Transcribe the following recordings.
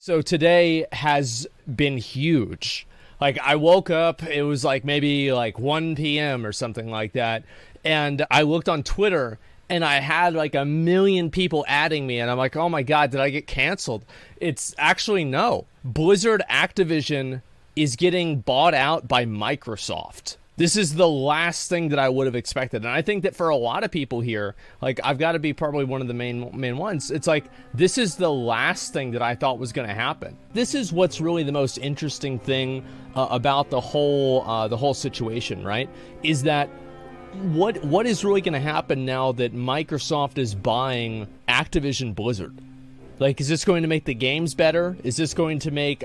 So today has been huge. Like I woke up, it was like maybe like 1 p.m. or something like that. And I looked on Twitter and I had like a million people adding me. And I'm like, oh my God, did I get canceled? It's actually no. Blizzard Activision is getting bought out by Microsoft. This is the last thing that I would have expected. And I think that for a lot of people here, like I've got to be probably one of the main ones. It's like, this is the last thing that I thought was going to happen. This is what's really the most interesting thing about the whole situation, right? Is that what is really going to happen now that Microsoft is buying Activision-Blizzard? Like, is this going to make the games better? Is this going to make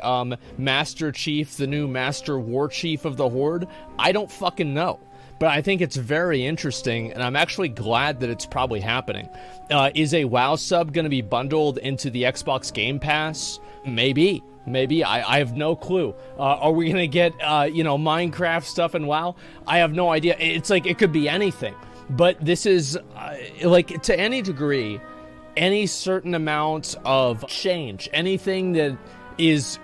Master Chief the new Master War Chief of the Horde? I don't fucking know. But I think it's very interesting, and I'm actually glad that it's probably happening. Is a WoW sub going to be bundled into the Xbox Game Pass? Maybe. I have no clue. Are we going to get, Minecraft stuff in WoW? I have no idea. It's like, it could be anything. But this is, to any degree, any certain amount of change, anything that is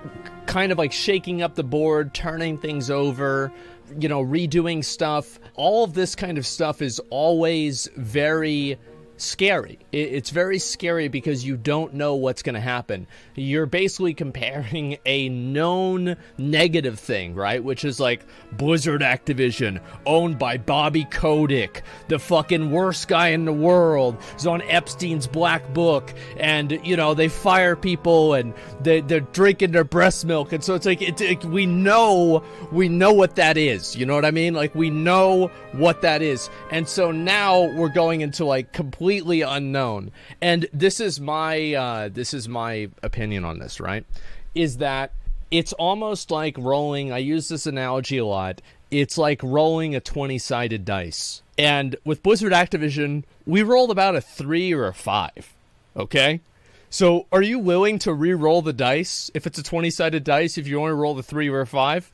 kind of like shaking up the board, turning things over, redoing stuff, all of this kind of stuff is always very scary. It's very scary because you don't know what's going to happen. You're basically comparing a known negative thing, right? Which is like Blizzard Activision, owned by Bobby Kotick, the fucking worst guy in the world. He's on Epstein's black book, and they fire people, and they're drinking their breast milk, and so it's like we know what that is. You know what I mean? Like, we know what that is, and so now we're going into like completely unknown. And this is my opinion on this, right? Is that it's almost like rolling, I use this analogy a lot, it's like rolling a 20-sided dice. And with Blizzard Activision, we rolled about a 3 or a 5, okay? So are you willing to re-roll the dice if it's a 20-sided dice, if you only roll the 3 or a 5?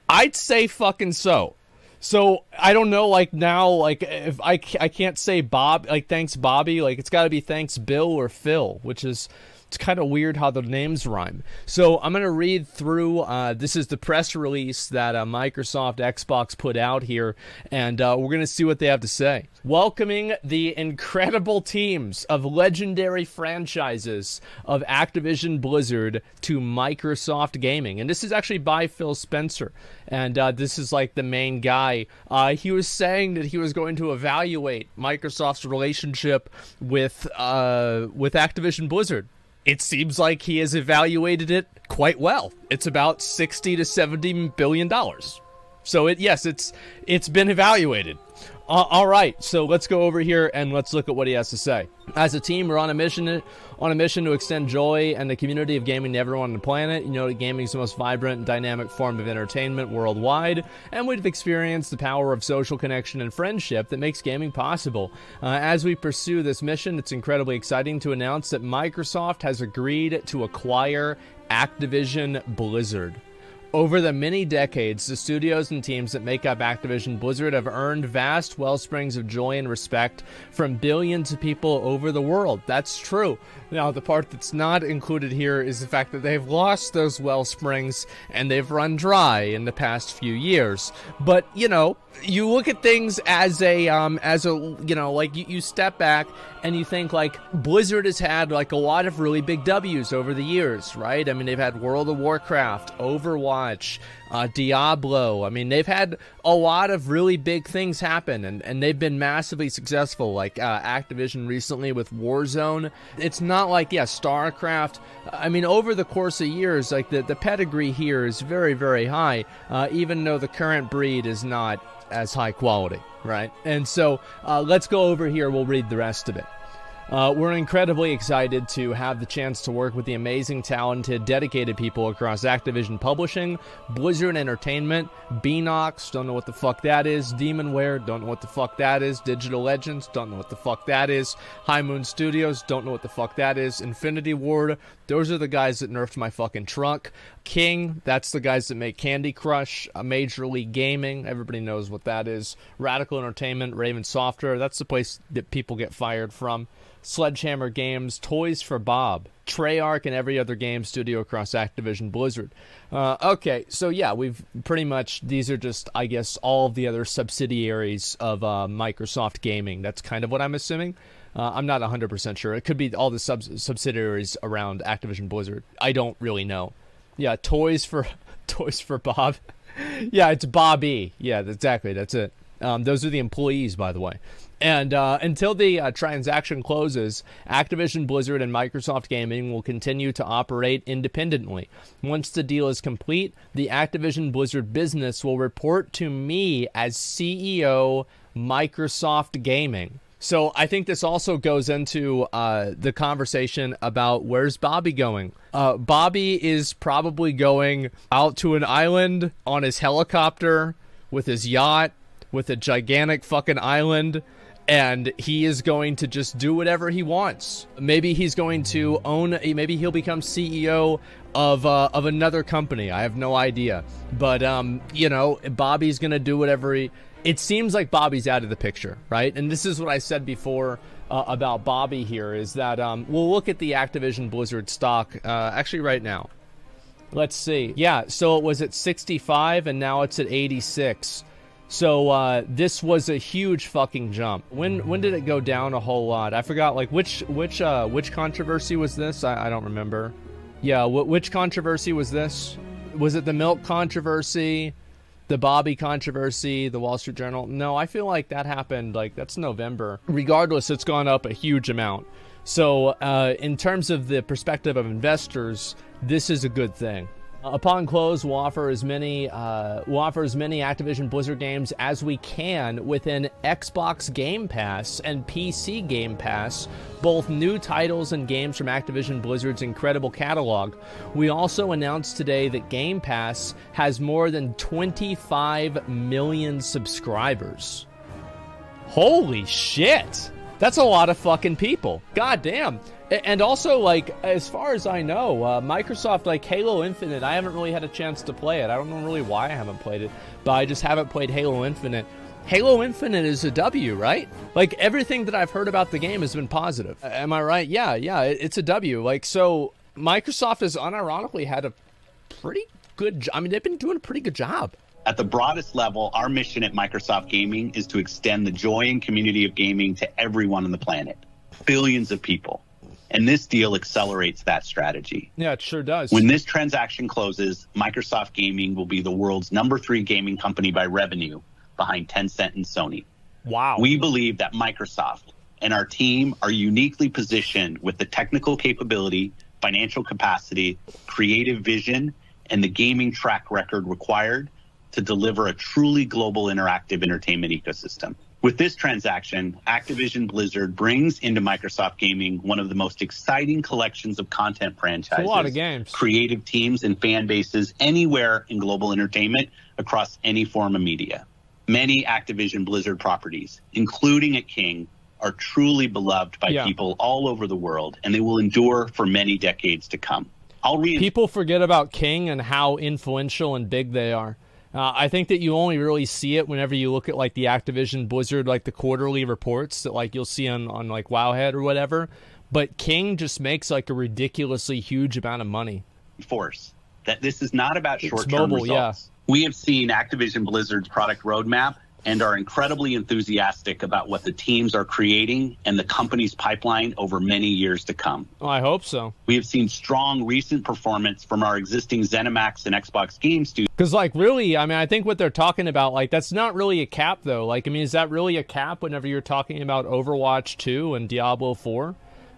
I'd say fucking so. So I don't know, like now, like if I can't say Bob, like thanks Bobby, like it's got to be thanks Bill or Phil, which is, it's kind of weird how the names rhyme. So I'm going to read through, this is the press release that Microsoft Xbox put out here, and we're going to see what they have to say. Welcoming the incredible teams of legendary franchises of Activision Blizzard to Microsoft Gaming. And this is actually by Phil Spencer. And this is like the main guy. He was saying that he was going to evaluate Microsoft's relationship with Activision Blizzard. It seems like he has evaluated it quite well. It's about $60 to $70 billion. So it's been evaluated. All right, so let's go over here and let's look at what he has to say. As a team, we're on a mission to extend joy and the community of gaming to everyone on the planet. You know that gaming is the most vibrant and dynamic form of entertainment worldwide, and we've experienced the power of social connection and friendship that makes gaming possible. As we pursue this mission, it's incredibly exciting to announce that Microsoft has agreed to acquire Activision Blizzard. Over the many decades, the studios and teams that make up Activision Blizzard have earned vast wellsprings of joy and respect from billions of people over the world. That's true. Now, the part that's not included here is the fact that they've lost those wellsprings and they've run dry in the past few years. But, you look at things as you step back and you think like Blizzard has had like a lot of really big W's over the years, right? I mean, they've had World of Warcraft, Overwatch, Diablo. I mean, they've had a lot of really big things happen, and they've been massively successful, like Activision recently with Warzone. It's not like, StarCraft. I mean, over the course of years, like the pedigree here is very, very high, even though the current breed is not as high quality, right? And so let's go over here. We'll read the rest of it. We're incredibly excited to have the chance to work with the amazing, talented, dedicated people across Activision Publishing, Blizzard Entertainment, Beanox, don't know what the fuck that is, Demonware, don't know what the fuck that is, Digital Legends, don't know what the fuck that is, High Moon Studios, don't know what the fuck that is, Infinity Ward, those are the guys that nerfed my fucking truck, King, that's the guys that make Candy Crush, Major League Gaming, everybody knows what that is, Radical Entertainment, Raven Software, that's the place that people get fired from. Sledgehammer Games, Toys for Bob, Treyarch, and every other game studio across Activision-Blizzard. Okay, so yeah, we've pretty much, these are just, I guess, all of the other subsidiaries of Microsoft Gaming. That's kind of what I'm assuming. I'm not 100% sure. It could be all the subsidiaries around Activision-Blizzard. I don't really know. Yeah, Toys for Bob. Yeah, it's Bobby. Yeah, exactly. That's it. Those are the employees, by the way. And until the transaction closes, Activision Blizzard and Microsoft Gaming will continue to operate independently. Once the deal is complete, the Activision Blizzard business will report to me as CEO Microsoft Gaming. So I think this also goes into the conversation about where's Bobby going. Bobby is probably going out to an island on his helicopter with his yacht, with a gigantic fucking island, and he is going to just do whatever he wants. Maybe he's going to maybe he'll become CEO of another company. I have no idea. But, Bobby's going to do whatever it seems like Bobby's out of the picture, right? And this is what I said before about Bobby here, is that we'll look at the Activision Blizzard stock actually right now. Let's see. Yeah, so it was at 65 and now it's at 86. So this was a huge fucking jump. When did it go down a whole lot? I forgot, like, which controversy was this? I don't remember. Yeah, which controversy was this? Was it the milk controversy? The Bobby controversy, the Wall Street Journal? No, I feel like that happened, like, that's November. Regardless, it's gone up a huge amount. So in terms of the perspective of investors, this is a good thing. Upon close, we'll offer as many Activision Blizzard games as we can within Xbox Game Pass and PC Game Pass, both new titles and games from Activision Blizzard's incredible catalog. We also announced today that Game Pass has more than 25 million subscribers. Holy shit! That's a lot of fucking people. God damn. And also, like, as far as I know, Microsoft, like, Halo Infinite, I haven't really had a chance to play it. I don't know really why I haven't played it, but I just haven't played Halo Infinite. Halo Infinite is a W, right? Like, everything that I've heard about the game has been positive. Am I right? Yeah, it's a W. Like, so Microsoft has unironically had a pretty good, I mean, they've been doing a pretty good job. At the broadest level, our mission at Microsoft Gaming is to extend the joy and community of gaming to everyone on the planet. Billions of people. And this deal accelerates that strategy. Yeah, it sure does. When this transaction closes, Microsoft Gaming will be the world's #3 gaming company by revenue, behind Tencent and Sony. Wow. We believe that Microsoft and our team are uniquely positioned with the technical capability, financial capacity, creative vision, and the gaming track record required to deliver a truly global interactive entertainment ecosystem. With this transaction, Activision Blizzard brings into Microsoft Gaming one of the most exciting collections of content franchises, a lot of games, creative teams, and fan bases anywhere in global entertainment across any form of media. Many Activision Blizzard properties, including at King, are truly beloved by people all over the world, and they will endure for many decades to come. People forget about King and how influential and big they are. I think that you only really see it whenever you look at, like, the Activision Blizzard, like, the quarterly reports that, like, you'll see on like, Wowhead or whatever. But King just makes, like, a ridiculously huge amount of money. Force that this is not about short-term results. Yeah. We have seen Activision Blizzard's product roadmap and are incredibly enthusiastic about what the teams are creating and the company's pipeline over many years to come. Well, I hope so. We have seen strong recent performance from our existing ZeniMax and Xbox game studios. Because, like, really, I mean, I think what they're talking about, like, that's not really a cap, though. Like, I mean, is that really a cap whenever you're talking about Overwatch 2 and Diablo 4?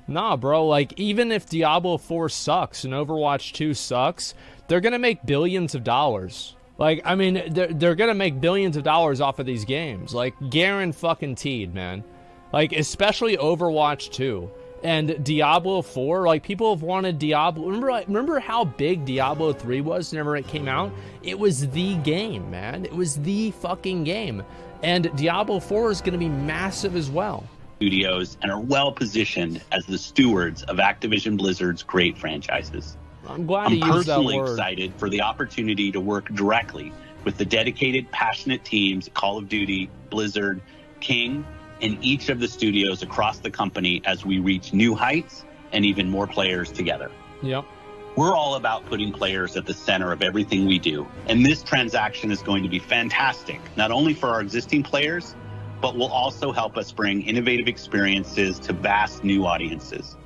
Nah, bro, like, even if Diablo 4 sucks and Overwatch 2 sucks, they're going to make billions of dollars. Like, I mean, they're going to make billions of dollars off of these games. Like, guaranteed, man. Like, especially Overwatch 2. And Diablo 4, like, people have wanted Diablo. Remember how big Diablo 3 was whenever it came out? It was the game, man. It was the fucking game. And Diablo 4 is going to be massive as well. Studios and are well positioned as the stewards of Activision Blizzard's great franchises. I'm glad to use that word. I'm personally excited for the opportunity to work directly with the dedicated, passionate teams at Call of Duty, Blizzard, King, in each of the studios across the company as we reach new heights and even more players together. Yep. We're all about putting players at the center of everything we do. And this transaction is going to be fantastic, not only for our existing players, but will also help us bring innovative experiences to vast new audiences.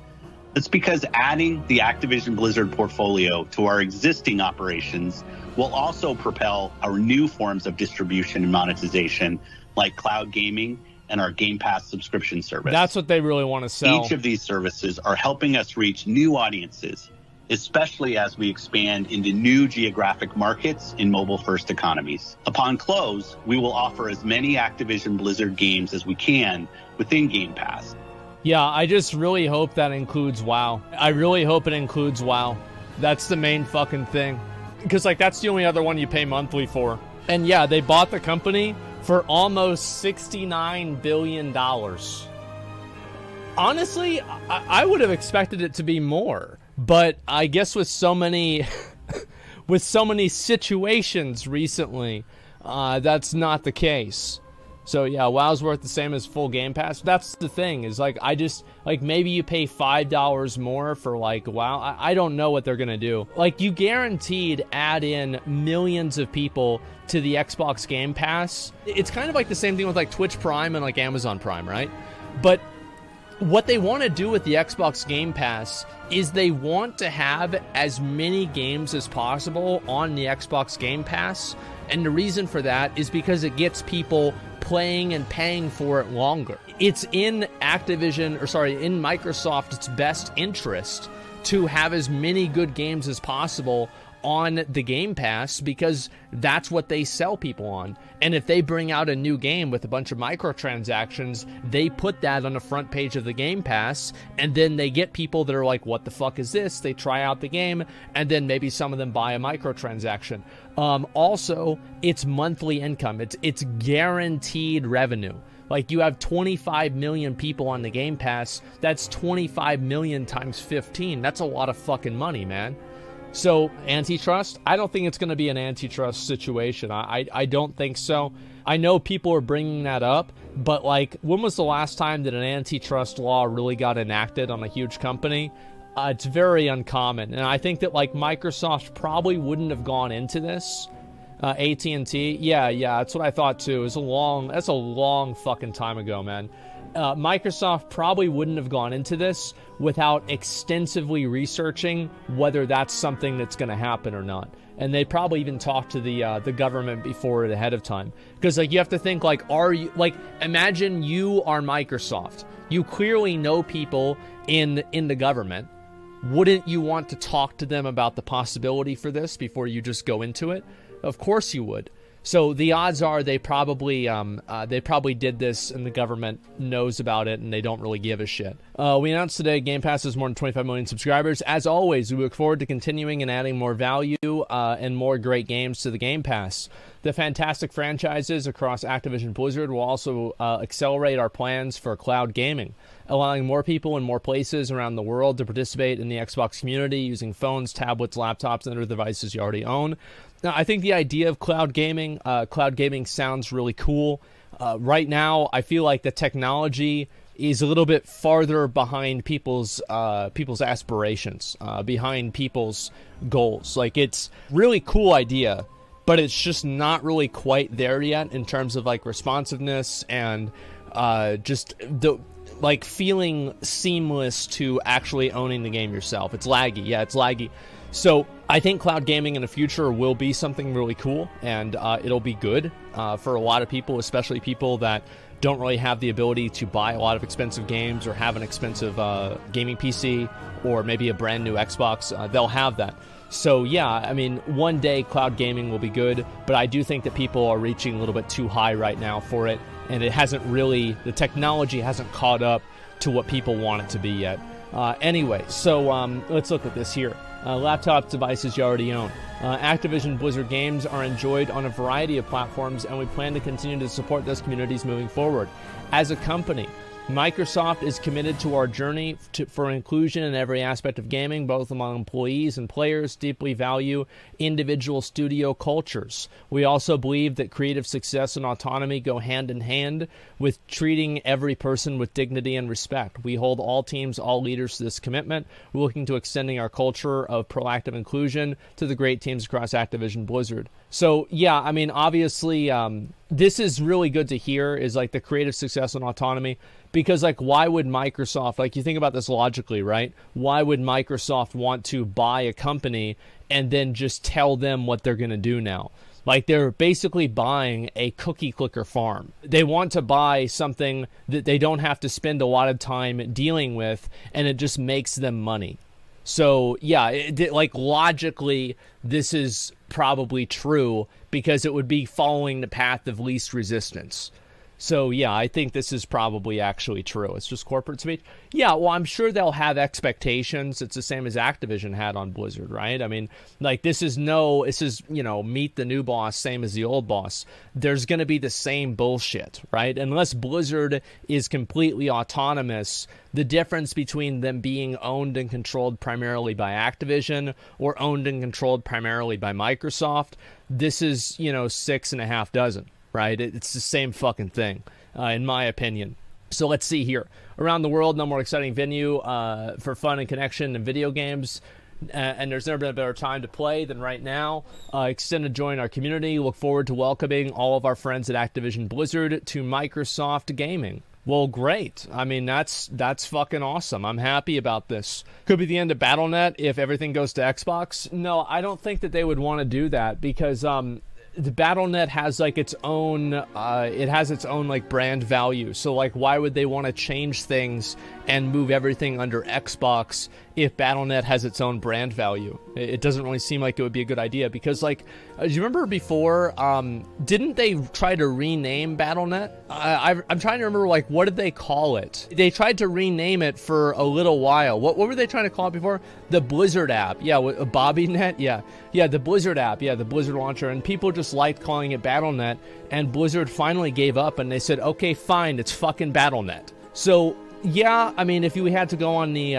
That's because adding the Activision-Blizzard portfolio to our existing operations will also propel our new forms of distribution and monetization, like cloud gaming and our Game Pass subscription service. That's what they really want to sell. Each of these services are helping us reach new audiences, especially as we expand into new geographic markets in mobile-first economies. Upon close, we will offer as many Activision-Blizzard games as we can within Game Pass. Yeah, I just really hope that includes WoW. I really hope it includes WoW. That's the main fucking thing. Because, like, that's the only other one you pay monthly for. And yeah, they bought the company for almost $69 billion. Honestly, I would have expected it to be more. But I guess with so many with so many situations recently, that's not the case. So yeah, WoW's worth the same as full Game Pass. That's the thing, is like, I just, like, maybe you pay $5 more for like WoW. I don't know what they're gonna do. Like, you guaranteed add in millions of people to the Xbox Game Pass. It's kind of like the same thing with like Twitch Prime and like Amazon Prime, right? But what they want to do with the Xbox Game Pass is they want to have as many games as possible on the Xbox Game Pass. And the reason for that is because it gets people playing and paying for it longer. It's in in Microsoft's best interest to have as many good games as possible on the Game Pass, because that's what they sell people on. And if they bring out a new game with a bunch of microtransactions, they put that on the front page of the Game Pass, and then they get people that are like, what the fuck is this? They try out the game, and then maybe some of them buy a microtransaction. Also, it's monthly income. It's guaranteed revenue. Like, you have 25 million people on the Game Pass. That's 25 million times 15. That's a lot of fucking money, man. So, antitrust? I don't think it's going to be an antitrust situation. I don't think so. I know people are bringing that up, but, like, when was the last time that an antitrust law really got enacted on a huge company? It's very uncommon. And I think that, like, Microsoft probably wouldn't have gone into this. AT&T? Yeah, that's what I thought, too. That's a long fucking time ago, man. Microsoft probably wouldn't have gone into this without extensively researching whether that's something that's going to happen or not. And they probably even talked to the government before it ahead of time. Because, like, you have to think, like, imagine you are Microsoft. You clearly know people in the government. Wouldn't you want to talk to them about the possibility for this before you just go into it? Of course you would. So the odds are they probably did this, and the government knows about it, and they don't really give a shit. We announced today Game Pass has more than 25 million subscribers. As always, we look forward to continuing and adding more value and more great games to the Game Pass. The fantastic franchises across Activision-Blizzard will also accelerate our plans for cloud gaming, allowing more people in more places around the world to participate in the Xbox community using phones, tablets, laptops, and other devices you already own. Now, I think the idea of cloud gaming sounds really cool. Right now, I feel like the technology is a little bit farther behind people's aspirations, behind people's goals. Like, it's really cool idea, but it's just not really quite there yet in terms of, like, responsiveness and just the, like, feeling seamless to actually owning the game yourself. It's laggy. Yeah, it's laggy. So I think cloud gaming in the future will be something really cool, and it'll be good for a lot of people, especially people that don't really have the ability to buy a lot of expensive games or have an expensive gaming PC or maybe a brand new Xbox. They'll have that. So yeah, I mean, one day cloud gaming will be good, but I do think that people are reaching a little bit too high right now for it, and the technology hasn't caught up to what people want it to be yet. Anyway, so let's look at this here. Laptop devices you already own. Activision-Blizzard games are enjoyed on a variety of platforms, and we plan to continue to support those communities moving forward. As a company, Microsoft is committed to our journey for inclusion in every aspect of gaming, both among employees and players, deeply value individual studio cultures. We also believe that creative success and autonomy go hand in hand with treating every person with dignity and respect. We hold all teams, all leaders to this commitment. We're looking to extending our culture of proactive inclusion to the great teams across Activision-Blizzard. So, yeah, I mean, obviously, this is really good to hear, is like the creative success and autonomy, because like, why would Microsoft, like, you think about this logically, right? Why would Microsoft want to buy a company and then just tell them what they're going to do now? Like, they're basically buying a cookie clicker farm. They want to buy something that they don't have to spend a lot of time dealing with, and it just makes them money. So, yeah, like, logically, this is probably true because it would be following the path of least resistance. So, yeah, I think this is probably actually true. It's just corporate speech. Yeah, well, I'm sure they'll have expectations. It's the same as Activision had on Blizzard, right? I mean, like, this is, you know, meet the new boss, same as the old boss. There's going to be the same bullshit, right? Unless Blizzard is completely autonomous, the difference between them being owned and controlled primarily by Activision or owned and controlled primarily by Microsoft, this is, you know, 6.5 dozen. Right? It's the same fucking thing, in my opinion. So let's see here. Around the world, no more exciting venue for fun and connection in video games. And there's never been a better time to play than right now. Extend to join our community. Look forward to welcoming all of our friends at Activision-Blizzard to Microsoft Gaming. Well, great. I mean, that's fucking awesome. I'm happy about this. Could be the end of Battle.net if everything goes to Xbox. No, I don't think that they would want to do that because the Battle.net has like its own like brand value. So like, why would they want to change things and move everything under Xbox if Battle.net has its own brand value? It doesn't really seem like it would be a good idea because, like, do you remember before, didn't they try to rename Battle.net? I'm trying to remember, like, what did they call it? They tried to rename it for a little while. What were they trying to call it before? The Blizzard app. Yeah, BobbyNet. Yeah, the Blizzard app. Yeah, the Blizzard launcher. And people just liked calling it Battle.net. And Blizzard finally gave up and they said, okay, fine, it's fucking Battle.net. So, yeah, I mean, if you had to go on the,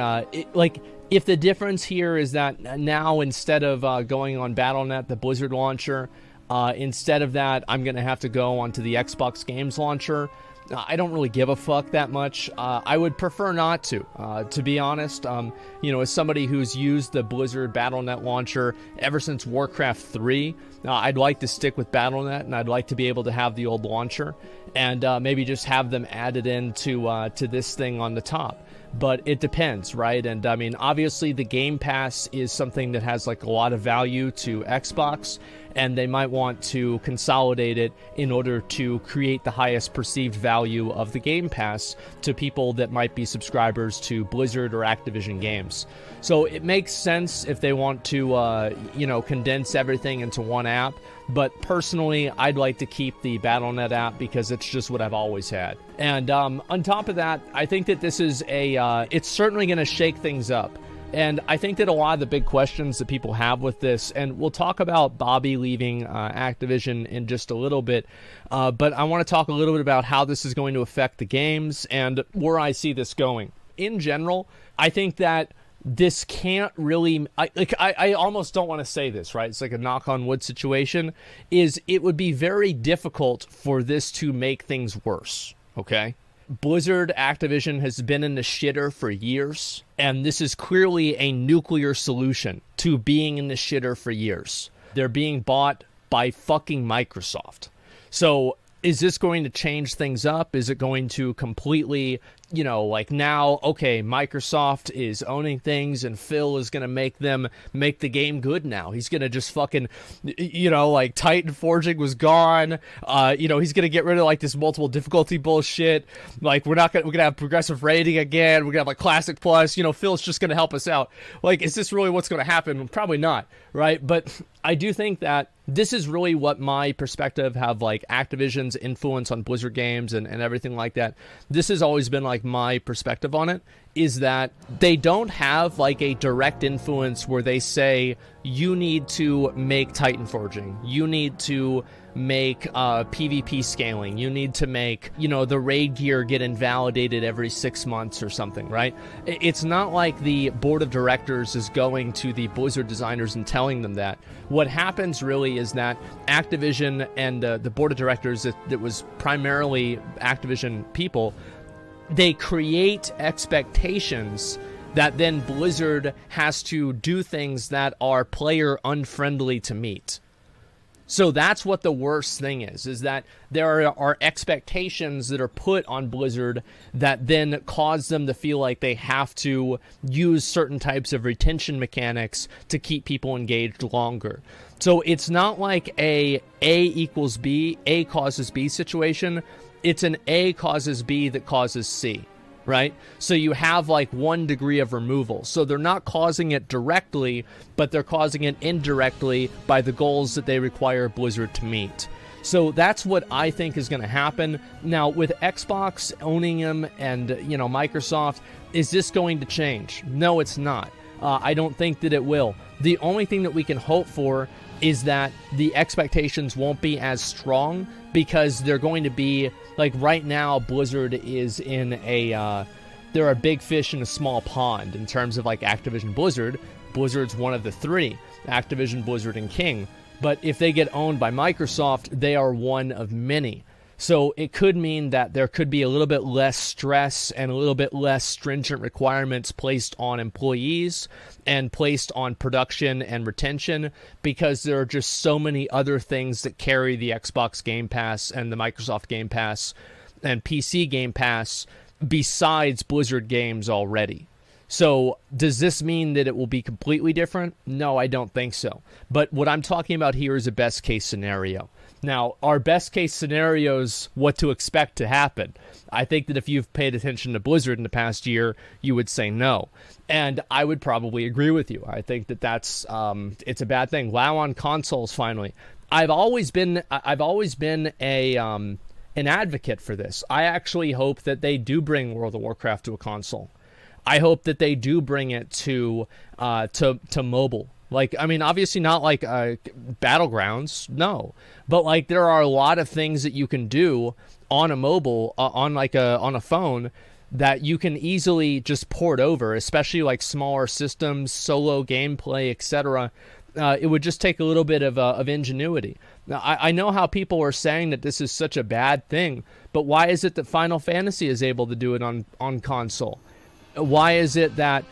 if the difference here is that now instead of going on Battle.net, the Blizzard launcher, instead of that, I'm going to have to go onto the Xbox Games launcher, I don't really give a fuck that much. I would prefer not to be honest. As somebody who's used the Blizzard Battle.net launcher ever since Warcraft 3, I'd like to stick with Battle.net, and I'd like to be able to have the old launcher, and maybe just have them added into to this thing on the top. But it depends, right? And I mean, obviously the Game Pass is something that has like a lot of value to Xbox, and they might want to consolidate it in order to create the highest perceived value of the Game Pass to people that might be subscribers to Blizzard or Activision games. So it makes sense if they want to, condense everything into one app. But personally, I'd like to keep the Battle.net app because it's just what I've always had. And on top of that, I think that this is it's certainly going to shake things up. And I think that a lot of the big questions that people have with this, and we'll talk about Bobby leaving Activision in just a little bit, but I want to talk a little bit about how this is going to affect the games and where I see this going. In general, I think that this can't really, I almost don't want to say this, right? It's like a knock on wood situation, is it would be very difficult for this to make things worse, okay? Blizzard Activision has been in the shitter for years, and this is clearly a nuclear solution to being in the shitter for years. They're being bought by fucking Microsoft. So is this going to change things up? Is it going to completely, now, okay, Microsoft is owning things and Phil is going to make the game good now. He's going to just fucking, Titan Forging was gone. He's going to get rid of like this multiple difficulty bullshit. Like we're going to have progressive rating again. We're going to have like Classic Plus. Phil's just going to help us out. Like, is this really what's going to happen? Probably not, right? But I do think that this is really what my perspective have like Activision's influence on Blizzard games and everything like that. This has always been like my perspective on it, is that they don't have like a direct influence where they say you need to make Titan forging, you need to make PvP scaling, you need to make, you know, the raid gear get invalidated every 6 months or something, right? It's not like the board of directors is going to the Blizzard designers and telling them that. What happens really is that Activision and the board of directors, that was primarily Activision people, they create expectations that then Blizzard has to do things that are player unfriendly to meet. So that's what the worst thing is that there are expectations that are put on Blizzard that then cause them to feel like they have to use certain types of retention mechanics to keep people engaged longer. So it's not like A equals B, A causes B situation. It's an A causes B that causes C. Right? So you have like 1 degree of removal. So they're not causing it directly, but they're causing it indirectly by the goals that they require Blizzard to meet. So that's what I think is going to happen. Now, with Xbox owning them and, you know, Microsoft, is this going to change? No, it's not. I don't think that it will. The only thing that we can hope for is that the expectations won't be as strong, because they're going to be, like right now, Blizzard is in a, they're a big fish in a small pond in terms of like Activision-Blizzard. Blizzard's one of the 3, Activision, Blizzard, and King. But if they get owned by Microsoft, they are one of many. So it could mean that there could be a little bit less stress and a little bit less stringent requirements placed on employees and placed on production and retention, because there are just so many other things that carry the Xbox Game Pass and the Microsoft Game Pass and PC Game Pass besides Blizzard games already. So does this mean that it will be completely different? No, I don't think so. But what I'm talking about here is a best case scenario. Now, our best case scenarios, what to expect to happen. I think that if you've paid attention to Blizzard in the past year, you would say no. And I would probably agree with you. I think that that's it's a bad thing. WoW on consoles, finally. I've always been a an advocate for this. I actually hope that they do bring World of Warcraft to a console. I hope that they do bring it to mobile. Like, I mean, obviously not like Battlegrounds, no. But like, there are a lot of things that you can do on a mobile, on a phone, that you can easily just port over, especially like smaller systems, solo gameplay, etc. It would just take a little bit of ingenuity. Now, I know how people are saying that this is such a bad thing, but why is it that Final Fantasy is able to do it on console? Why is it that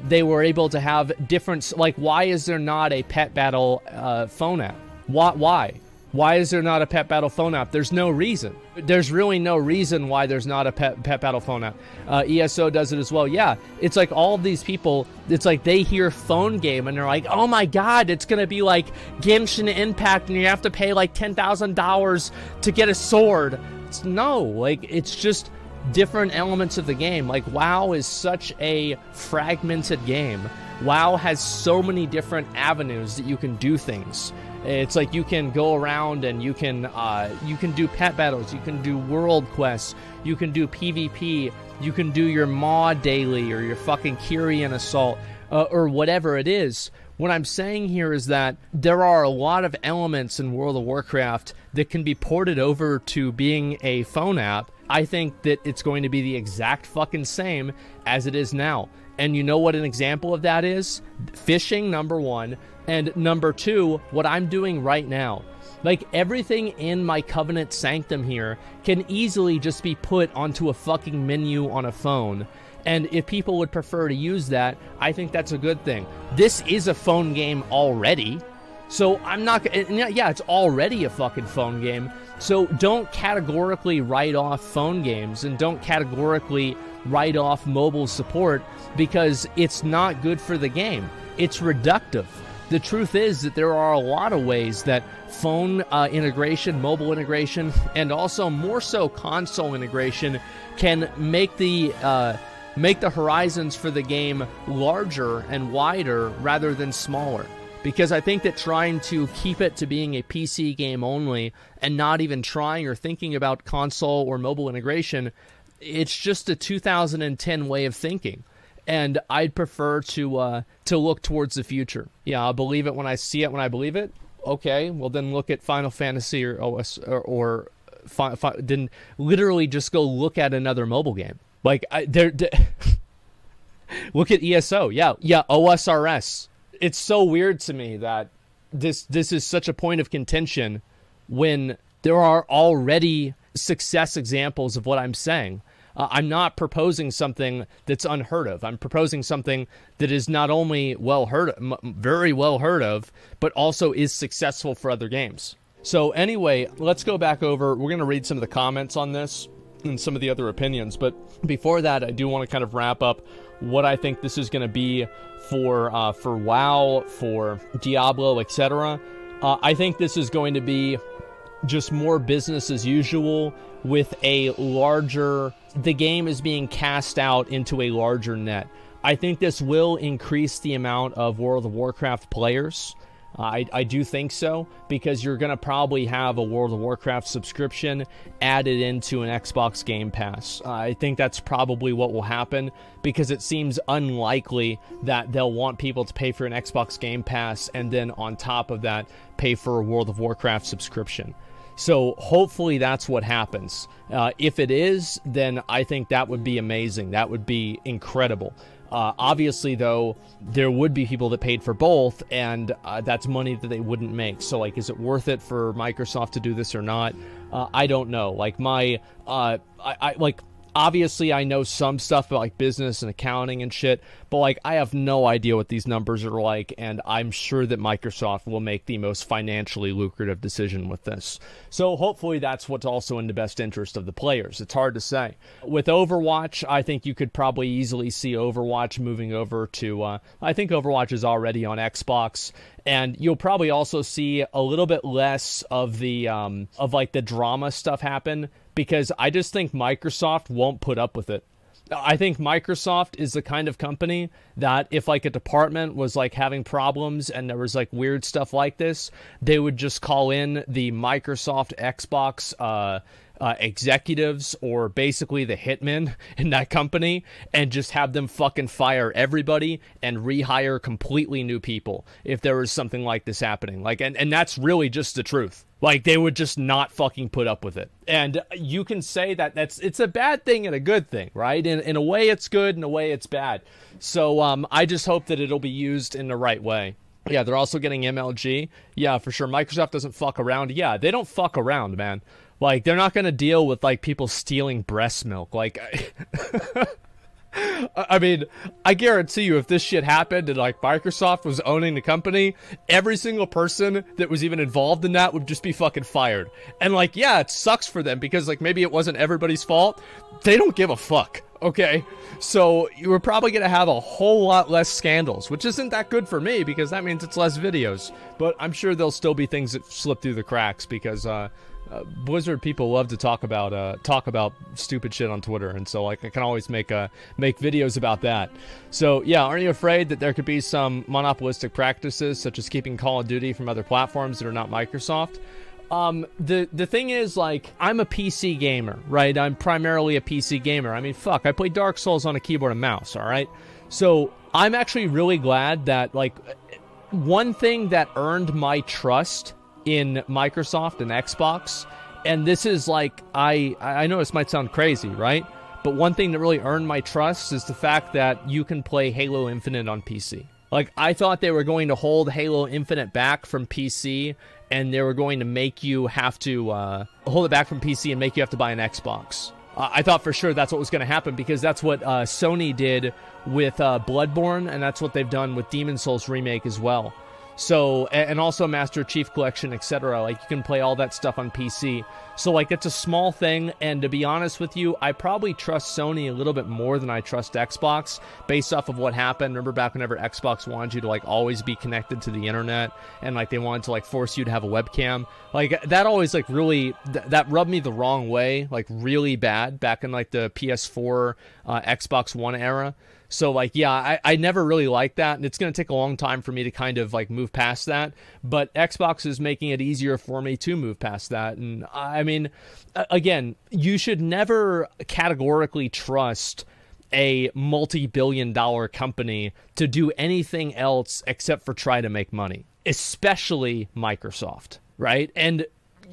they were able to have different, like, why is there not a Pet Battle phone app? Why? Why is there not a Pet Battle phone app? There's no reason. There's really no reason why there's not a Pet Battle phone app. ESO does it as well. Yeah, it's like all of these people, it's like they hear phone game and they're like, oh my god, it's going to be like Genshin Impact and you have to pay like $10,000 to get a sword. No, like, it's just different elements of the game. Like, WoW is such a fragmented game. WoW has so many different avenues that you can do things. It's like you can go around and you can do pet battles, you can do world quests, you can do PvP, you can do your Maw daily or your fucking Kyrian assault, or whatever it is. What I'm saying here is that there are a lot of elements in World of Warcraft that can be ported over to being a phone app. I think that it's going to be the exact fucking same as it is now. And you know what an example of that is? Fishing, number one. And number two, what I'm doing right now. Like, everything in my Covenant Sanctum here can easily just be put onto a fucking menu on a phone. And if people would prefer to use that, I think that's a good thing. This is a phone game already. So I'm not, yeah, it's already a fucking phone game. So don't categorically write off phone games and don't categorically write off mobile support, because it's not good for the game. It's reductive. The truth is that there are a lot of ways that phone integration, mobile integration, and also more so console integration can make the horizons for the game larger and wider rather than smaller. Because I think that trying to keep it to being a PC game only and not even trying or thinking about console or mobile integration it's just a 2010 way of thinking. And I'd prefer to look towards the future. Yeah, I'll believe it when I see it, when I believe it. Okay, well then look at Final Fantasy or OS or didn't literally just go look at another mobile game. Like look at ESO. Yeah, OSRS. It's so weird to me that this is such a point of contention when there are already success examples of what I'm saying. I'm not proposing something that's unheard of. I'm proposing something that is not only very well heard of, but also is successful for other games. So anyway, let's go back over. We're going to read some of the comments on this and some of the other opinions. But before that, I do want to kind of wrap up what I think this is going to be for WoW, for Diablo, etc. I think this is going to be just more business as usual with a larger... The game is being cast out into a larger net. I think this will increase the amount of World of Warcraft players. I do think so, because you're going to probably have a World of Warcraft subscription added into an Xbox Game Pass. I think that's probably what will happen, because it seems unlikely that they'll want people to pay for an Xbox Game Pass and then on top of that pay for a World of Warcraft subscription. So hopefully that's what happens. If it is, then I think that would be amazing. That would be incredible. Obviously, though, there would be people that paid for both, and that's money that they wouldn't make. So, like, is it worth it for Microsoft to do this or not? I don't know. Like, obviously, I know some stuff about, like, business and accounting and shit, but, like, I have no idea what these numbers are like, and I'm sure that Microsoft will make the most financially lucrative decision with this. So, hopefully, that's what's also in the best interest of the players. It's hard to say. With Overwatch, I think you could probably easily see Overwatch moving over to... I think Overwatch is already on Xbox, and you'll probably also see a little bit less of the, the drama stuff happen, because I just think Microsoft won't put up with it. I think Microsoft is the kind of company that if, like, a department was, like, having problems and there was, like, weird stuff like this, they would just call in the Microsoft Xbox executives, or basically the hitmen in that company, and just have them fucking fire everybody and rehire completely new people if there was something like this happening. Like, and that's really just the truth. Like, they would just not fucking put up with it. And you can say that it's a bad thing and a good thing, right? In a way it's good, in a way it's bad. So I just hope that it'll be used in the right way. Yeah, they're also getting MLG. Yeah, for sure. Microsoft doesn't fuck around. Yeah, they don't fuck around, man. Like, they're not going to deal with, like, people stealing breast milk. Like, I mean, I guarantee you if this shit happened and, like, Microsoft was owning the company, every single person that was even involved in that would just be fucking fired. And, like, yeah, it sucks for them because, like, maybe it wasn't everybody's fault. They don't give a fuck, okay? So you were probably going to have a whole lot less scandals, which isn't that good for me because that means it's less videos. But I'm sure there'll still be things that slip through the cracks because, Blizzard people love to talk about stupid shit on Twitter, and so, like, I can always make videos about that. So yeah, aren't you afraid that there could be some monopolistic practices such as keeping Call of Duty from other platforms that are not Microsoft? The thing is, like, I'm a PC gamer, right? I'm primarily a PC gamer. I mean, fuck, I play Dark Souls on a keyboard and mouse, all right? So I'm actually really glad that, like, one thing that earned my trust in Microsoft and Xbox, and this is, like, I know this might sound crazy, right? But one thing that really earned my trust is the fact that you can play Halo Infinite on PC. Like, I thought they were going to hold Halo Infinite back from PC, and they were going to make you have to hold it back from PC and make you have to buy an Xbox. I thought for sure that's what was going to happen because that's what Sony did with Bloodborne, and that's what they've done with Demon's Souls Remake as well. So, and also Master Chief Collection, etc. Like, you can play all that stuff on PC. So, like, it's a small thing, and to be honest with you, I probably trust Sony a little bit more than I trust Xbox, based off of what happened. Remember back whenever Xbox wanted you to, like, always be connected to the internet, and, like, they wanted to, like, force you to have a webcam? Like, that always, like, really, that rubbed me the wrong way, like, really bad, back in, like, the PS4, Xbox One era. So like, yeah, I never really liked that, and it's going to take a long time for me to kind of like move past that. But Xbox is making it easier for me to move past that. And I mean, again, you should never categorically trust a multi-billion-dollar company to do anything else except for try to make money, especially Microsoft, right? And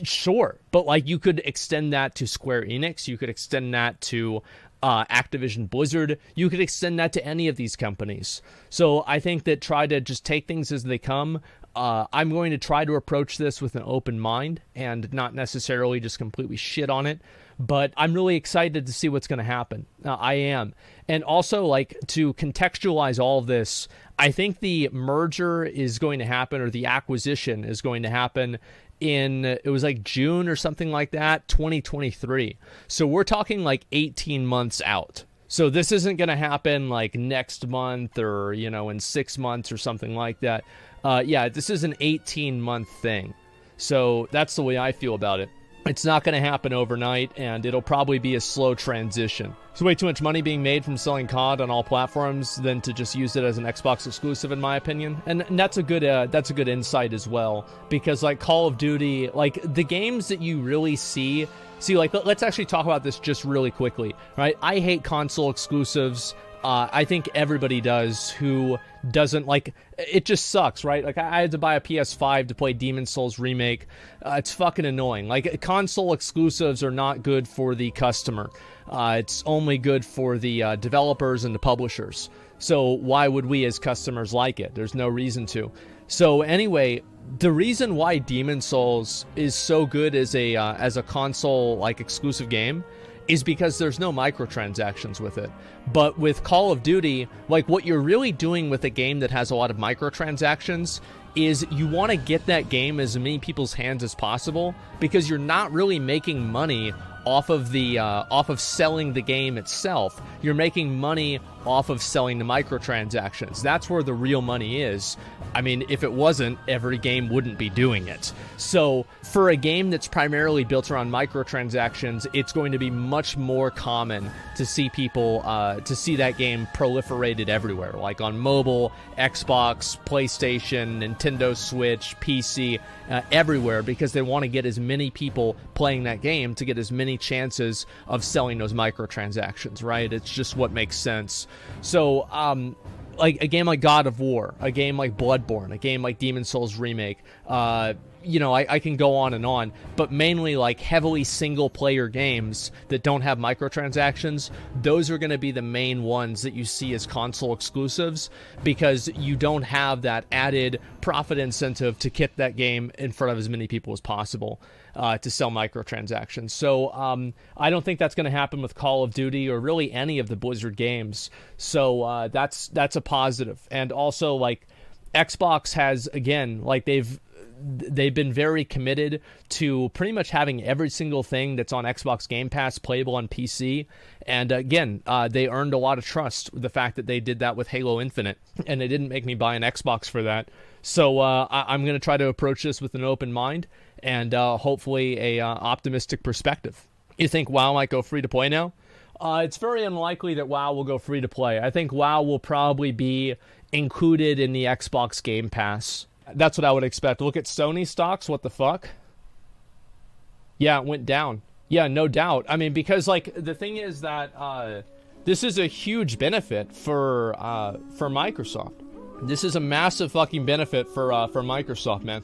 sure, but like you could extend that to Square Enix, you could extend that to Activision-Blizzard, you could extend that to any of these companies. So I think that try to just take things as they come. I'm going to try to approach this with an open mind and not necessarily just completely shit on it. But I'm really excited to see what's going to happen. I am. And also, like, to contextualize all of this, I think the merger is going to happen, or the acquisition is going to happen it was like June or something like that, 2023. So we're talking like 18 months out. So this isn't going to happen like next month or, in 6 months or something like that. Yeah, this is an 18-month thing. So that's the way I feel about it. It's not going to happen overnight, and it'll probably be a slow transition. There's way too much money being made from selling COD on all platforms than to just use it as an Xbox exclusive, in my opinion. And that's a good insight as well, because like Call of Duty, like the games that you really see, like let's actually talk about this just really quickly, right? I hate console exclusives. I think everybody does who doesn't like it. Just sucks, right? Like I had to buy a PS5 to play Demon's Souls Remake. It's fucking annoying. Like console exclusives are not good for the customer. It's only good for the developers and the publishers. So why would we as customers like it? There's no reason to. So anyway, the reason why Demon's Souls is so good as a console like exclusive game is because there's no microtransactions with it. But with Call of Duty, like what you're really doing with a game that has a lot of microtransactions is you want to get that game as many people's hands as possible, because you're not really making money off of selling the game itself. You're making money off of selling the microtransactions. That's where the real money is. I mean, if it wasn't, every game wouldn't be doing it. So for a game that's primarily built around microtransactions, it's going to be much more common to see people, to see that game proliferated everywhere, like on mobile, Xbox, PlayStation, Nintendo Switch, PC, everywhere, because they want to get as many people playing that game to get as many chances of selling those microtransactions, right? It's just what makes sense. So, like a game like God of War, a game like Bloodborne, a game like Demon's Souls Remake, I can go on, but mainly like heavily single-player games that don't have microtransactions, those are going to be the main ones that you see as console exclusives, because you don't have that added profit incentive to get that game in front of as many people as possible to sell microtransactions. So I don't think that's going to happen with Call of Duty or really any of the Blizzard games. So that's a positive. And also, like, Xbox has, again, like they've been very committed to pretty much having every single thing that's on Xbox Game Pass playable on PC. And again, they earned a lot of trust with the fact that they did that with Halo Infinite, and they didn't make me buy an Xbox for that. So I'm going to try to approach this with an open mind and hopefully a optimistic perspective. You think WoW might go free to play now? It's very unlikely that WoW will go free to play. I think WoW will probably be included in the Xbox Game Pass. That's what I would expect. Look at Sony stocks. What the fuck? Yeah, it went down. Yeah, no doubt. I mean, because like the thing is that this is a huge benefit for Microsoft. This is a massive fucking benefit for Microsoft, man.